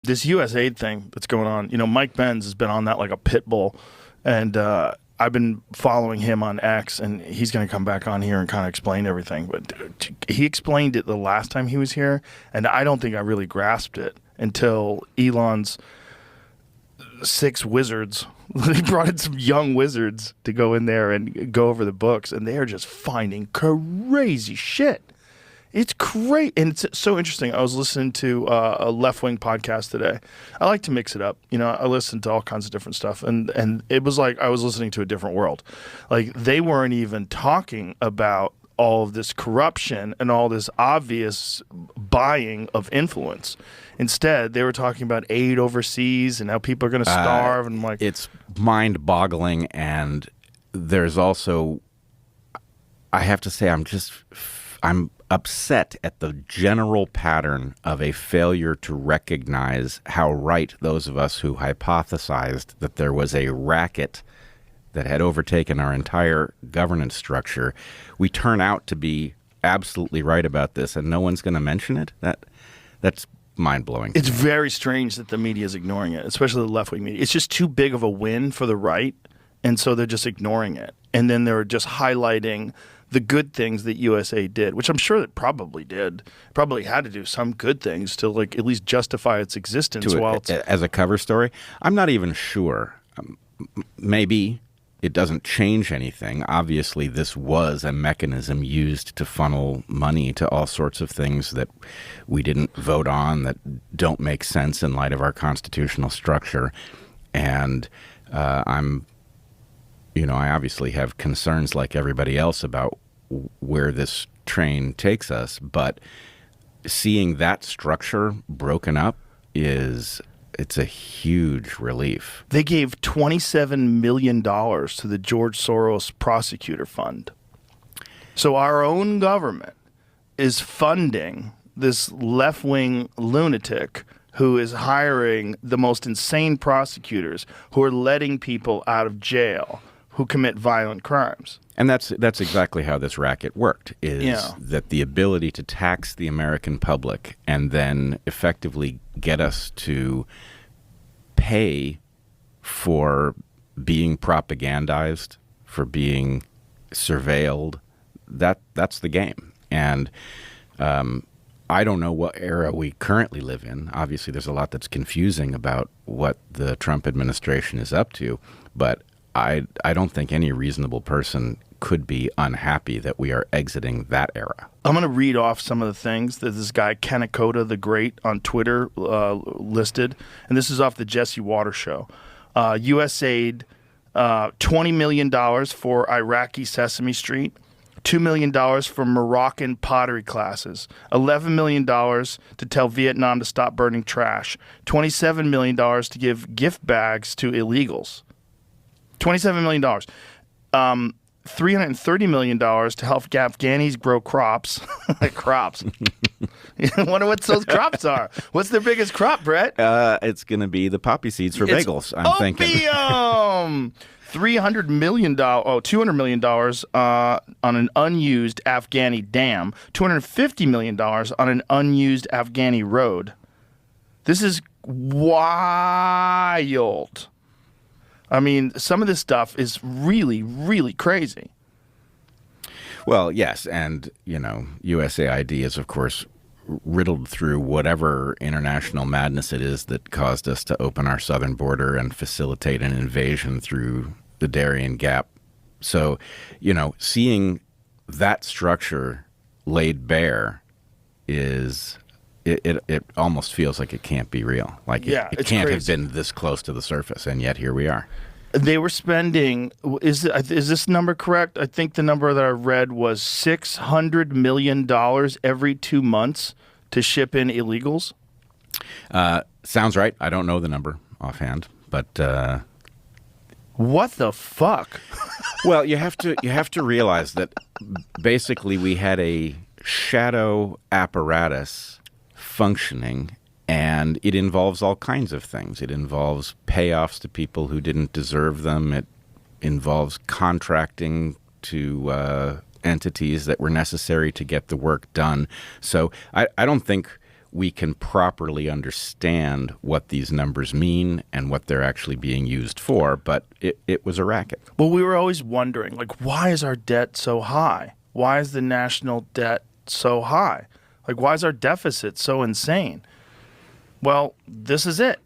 This USAID thing that's going on, Mike Benz has been on that like a pit bull, and I've been following him on X, and he's going to come back on here and kind of explain everything. But he explained it the last time he was here, and I don't think I really grasped it until Elon's 6 wizards. He brought in some young wizards to go in there and go over the books, and they are just finding crazy shit. It's great, and it's so interesting. I was listening to a left-wing podcast today. I like to mix it up. I listen to all kinds of different stuff, and it was like I was listening to a different world. Like, they weren't even talking about all of this corruption and all this obvious buying of influence. Instead, they were talking about aid overseas and how people are going to starve. And like, it's mind-boggling, and there's also, I have to say, I'm upset at the general pattern of a failure to recognize how right those of us who hypothesized that there was a racket that had overtaken our entire governance structure, we turn out to be absolutely right about this, and no one's going to mention it. That's mind-blowing. It's very strange that the media is ignoring it, especially the left-wing media. It's just too big of a win for the right, and so they're just ignoring it. And then they're just highlighting the good things that USA did, which I'm sure it probably did. Probably had to do some good things to like at least justify its existence. As a cover story, I'm not even sure. Maybe it doesn't change anything. Obviously, this was a mechanism used to funnel money to all sorts of things that we didn't vote on, that don't make sense in light of our constitutional structure. And I obviously have concerns like everybody else about where this train takes us, but seeing that structure broken up it's a huge relief. They gave $27 million to the George Soros Prosecutor Fund. So our own government is funding this left-wing lunatic who is hiring the most insane prosecutors who are letting people out of jail who commit violent crimes. And that's exactly how this racket worked, that the ability to tax the American public and then effectively get us to pay for being propagandized, for being surveilled, that's the game. And I don't know what era we currently live in. Obviously, there's a lot that's confusing about what the Trump administration is up to, but I don't think any reasonable person could be unhappy that we are exiting that era. I'm going to read off some of the things that this guy, Kanakota the Great, on Twitter listed. And this is off the Jesse Waters show. USAID, $20 million for Iraqi Sesame Street, $2 million for Moroccan pottery classes, $11 million to tell Vietnam to stop burning trash, $27 million to give gift bags to illegals. $27 million. $330 million to help Afghanis grow crops. Crops. I wonder what those crops are. What's their biggest crop, Brett? It's going to be the poppy seeds for bagels, I'm thinking. $200 million on an unused Afghani dam. $250 million on an unused Afghani road. This is wild. I mean, some of this stuff is really, really crazy. Well, yes, and, USAID is, of course, riddled through whatever international madness it is that caused us to open our southern border and facilitate an invasion through the Darien Gap. So, seeing that structure laid bare is... It almost feels like it can't be real. Like it can't have been this close to the surface, and yet here we are. They were spending, is this number correct? I think the number that I read was $600 million every 2 months to ship in illegals. Sounds right. I don't know the number offhand, but what the fuck? Well, you have to realize that basically we had a shadow apparatus functioning, and it involves all kinds of things. It involves payoffs to people who didn't deserve them. It involves contracting to entities that were necessary to get the work done. So I don't think we can properly understand what these numbers mean and what they're actually being used for, but it was a racket. Well, we were always wondering, like, why is our debt so high? Why is the national debt so high? Like, why is our deficit so insane? Well, this is it.